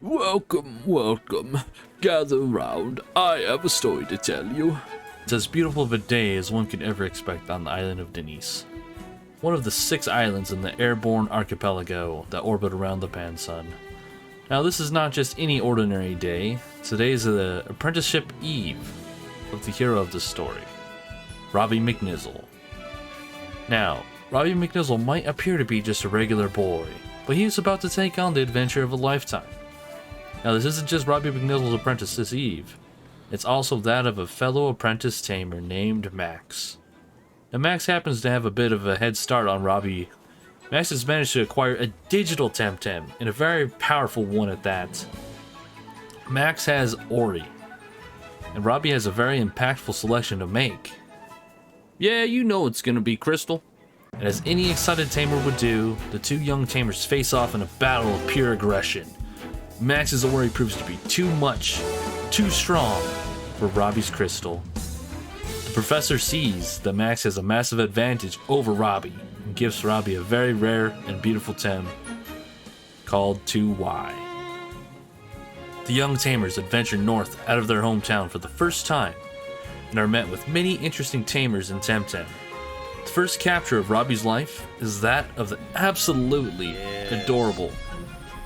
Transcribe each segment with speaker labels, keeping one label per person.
Speaker 1: Welcome, welcome. Gather round. I have a story to tell you.
Speaker 2: It's as beautiful of a day as one could ever expect on the island of Deniz, one of the 6 islands in the Airborne Archipelago that orbit around the Pan-Sun. Now, this is not just any ordinary day. Today is the apprenticeship eve of the hero of this story, Robby McNIzle. Now, Robby McNIzle might appear to be just a regular boy, but he is about to take on the adventure of a lifetime. Now, this isn't just Robby McNIzle's apprentice this eve. It's also that of a fellow apprentice tamer named Max. Now, Max happens to have a bit of a head start on Robby. Max has managed to acquire a digital Temtem, and a very powerful one at that. Max has Ori, and Robby has a very impactful selection to make.
Speaker 1: Yeah, you know it's gonna be Crystal.
Speaker 2: And as any excited tamer would do, the 2 young tamers face off in a battle of pure aggression. Max's Ori proves to be too much, too strong for Robby's Crystal. The professor sees that Max has a massive advantage over Robby and gives Robby a very rare and beautiful Tem called 2Y. The young tamers adventure north out of their hometown for the first time and are met with many interesting tamers in Temtem. The first capture of Robby's life is that of the absolutely adorable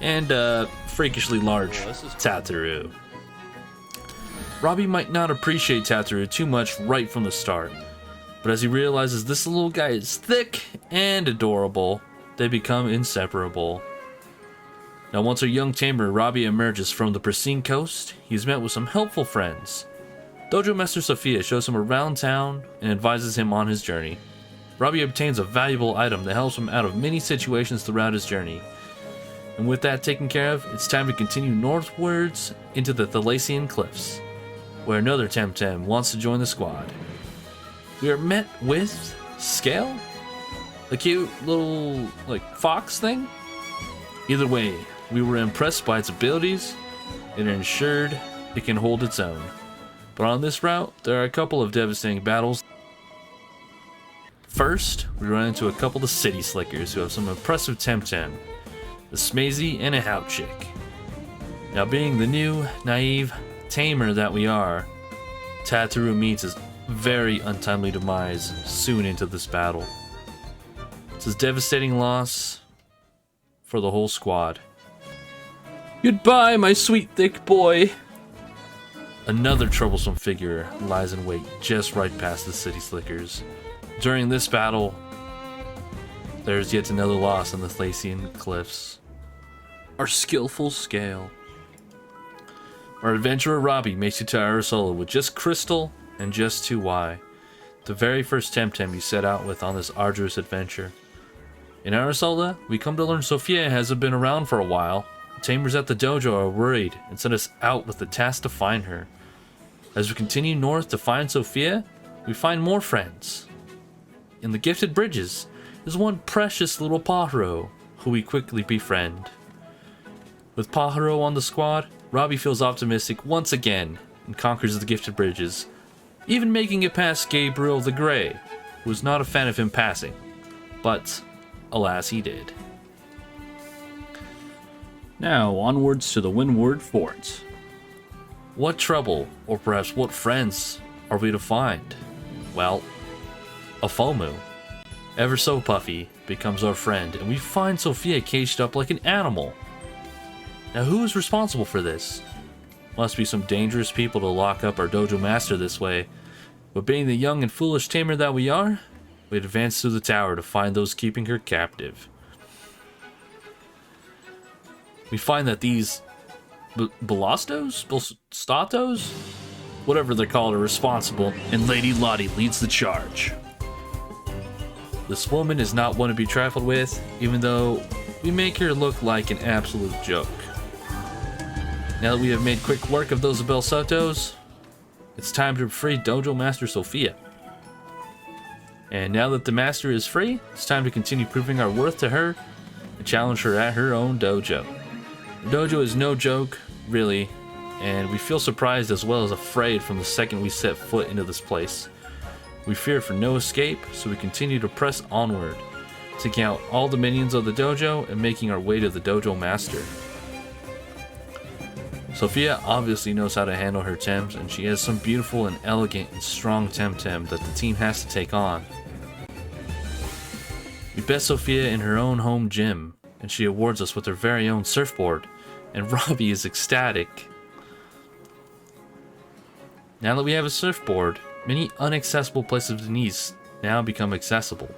Speaker 2: and freakishly large Tataru. Robby might not appreciate Tataru too much right from the start, but as he realizes this little guy is thick and adorable, they become inseparable. Now, once our young tamer Robby emerges from the pristine coast, he's met with some helpful friends. Dojo Master Sophia shows him around town and advises him on his journey. Robby obtains a valuable item that helps him out of many situations throughout his journey. And with that taken care of, it's time to continue northwards into the Thalassian Cliffs, where another Temtem wants to join the squad. We are met with Scale? A cute little, fox thing? Either way, we were impressed by its abilities and ensured it can hold its own. But on this route, there are a couple of devastating battles. First, we run into a couple of city slickers who have some impressive Temtem, a Smazy and a Hout Chick. Now, being the new, naive tamer that we are, Tataru meets his very untimely demise soon into this battle. It's a devastating loss for the whole squad.
Speaker 1: Goodbye, my sweet thick boy.
Speaker 2: Another troublesome figure lies in wait just right past the city slickers. During this battle, there's yet another loss in the Thalassian Cliffs. Our skillful Scale. Our adventurer Robby makes it to Arisola with just Crystal and just 2Y, the very first Temtem you set out with on this arduous adventure. In Arisola, we come to learn Sophia hasn't been around for a while. The tamers at the dojo are worried and send us out with the task to find her. As we continue north to find Sophia, we find more friends. In the Gifted Bridges is one precious little Pajaro, who we quickly befriend. With Pajaro on the squad, Robby feels optimistic once again and conquers the Gifted Bridges, even making it past Gabriel the Grey, who was not a fan of him passing, but alas he did.
Speaker 1: Now, onwards to the Windward Fort.
Speaker 2: What trouble, or perhaps what friends, are we to find? Well, a FOMU, ever so puffy, becomes our friend, and we find Sophia caged up like an animal. Now, who is responsible for this? Must be some dangerous people to lock up our dojo master this way, but being the young and foolish tamer that we are, we advance through the tower to find those keeping her captive. We find that these Statos? Whatever they're called are responsible, and Lady Lottie leads the charge. This woman is not one to be trifled with, even though we make her look like an absolute joke. Now that we have made quick work of those Abel Sotos, it's time to free Dojo Master Sophia. And now that the master is free, it's time to continue proving our worth to her and challenge her at her own dojo. The dojo is no joke, really, and we feel surprised as well as afraid from the second we set foot into this place. We fear for no escape, so we continue to press onward, taking out all the minions of the dojo and making our way to the dojo master. Sophia obviously knows how to handle her Tems, and she has some beautiful and elegant and strong Temtem that the team has to take on. We bet Sophia in her own home gym, and she awards us with her very own surfboard, and Robby is ecstatic. Now that we have a surfboard, many inaccessible places of Deniz now become accessible.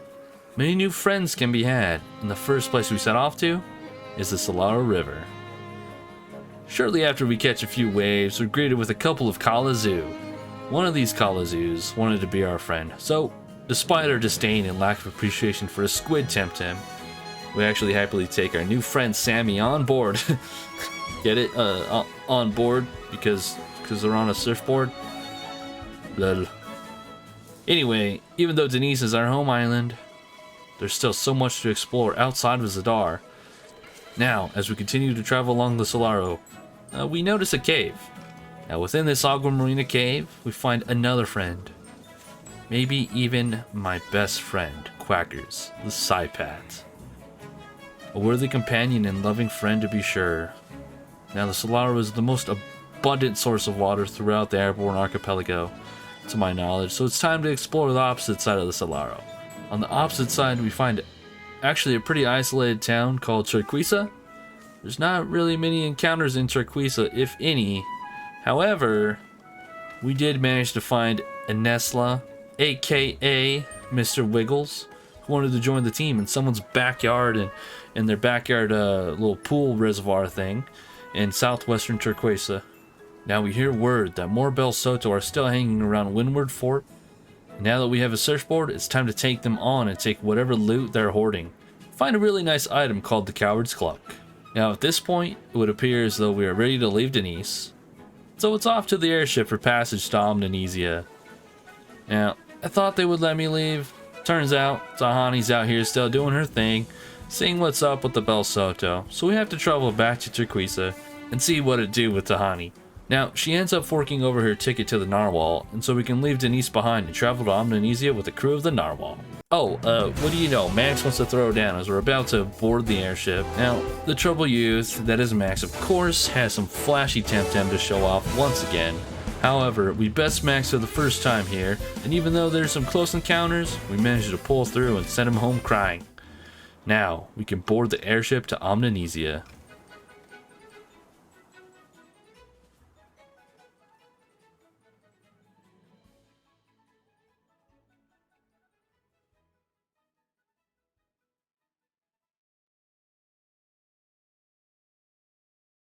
Speaker 2: Many new friends can be had, and the first place we set off to is the Solaro River. Shortly after we catch a few waves, we're greeted with a couple of Kalazoo. One of these Kalazoos wanted to be our friend, so despite our disdain and lack of appreciation for a squid Temtem, we actually happily take our new friend Sammy on board. Get it? On board because they're on a surfboard? Blah. Anyway, even though Deniz is our home island, there's still so much to explore outside of Zadar. Now, as we continue to travel along the Solaro, we notice a cave. Now, within this Agua Marina cave, we find another friend. Maybe even my best friend, Quackers, the Cipat. A worthy companion and loving friend to be sure. Now, the Solaro is the most abundant source of water throughout the Airborne Archipelago, to my knowledge, so it's time to explore the opposite side of the Solaro. On the opposite side, we find actually a pretty isolated town called Turquesa. There's not really many encounters in Turquesa, if any. However, we did manage to find Anesla, aka Mr. Wiggles, who wanted to join the team in someone's backyard, in their backyard little pool reservoir thing in southwestern Turquesa. Now we hear word that more Bel Soto are still hanging around Windward Fort. Now that we have a surfboard, it's time to take them on and take whatever loot they're hoarding. Find a really nice item called the Coward's Cluck. Now at this point, it would appear as though we are ready to leave Deniz. So it's off to the airship for passage to Omnanisia. Now, I thought they would let me leave. Turns out, Tahani's out here still doing her thing, seeing what's up with the Bel Soto. So we have to travel back to Turquesa and see what it do with Tahani. Now, she ends up forking over her ticket to the Narwhal, and so we can leave Deniz behind and travel to Omnanisia with the crew of the Narwhal. Oh, what do you know, Max wants to throw down as we're about to board the airship. Now, the trouble youth, that is Max, of course, has some flashy Temtem to show off once again. However, we best Max for the first time here, and even though there's some close encounters, we managed to pull through and send him home crying. Now, we can board the airship to Omnanisia.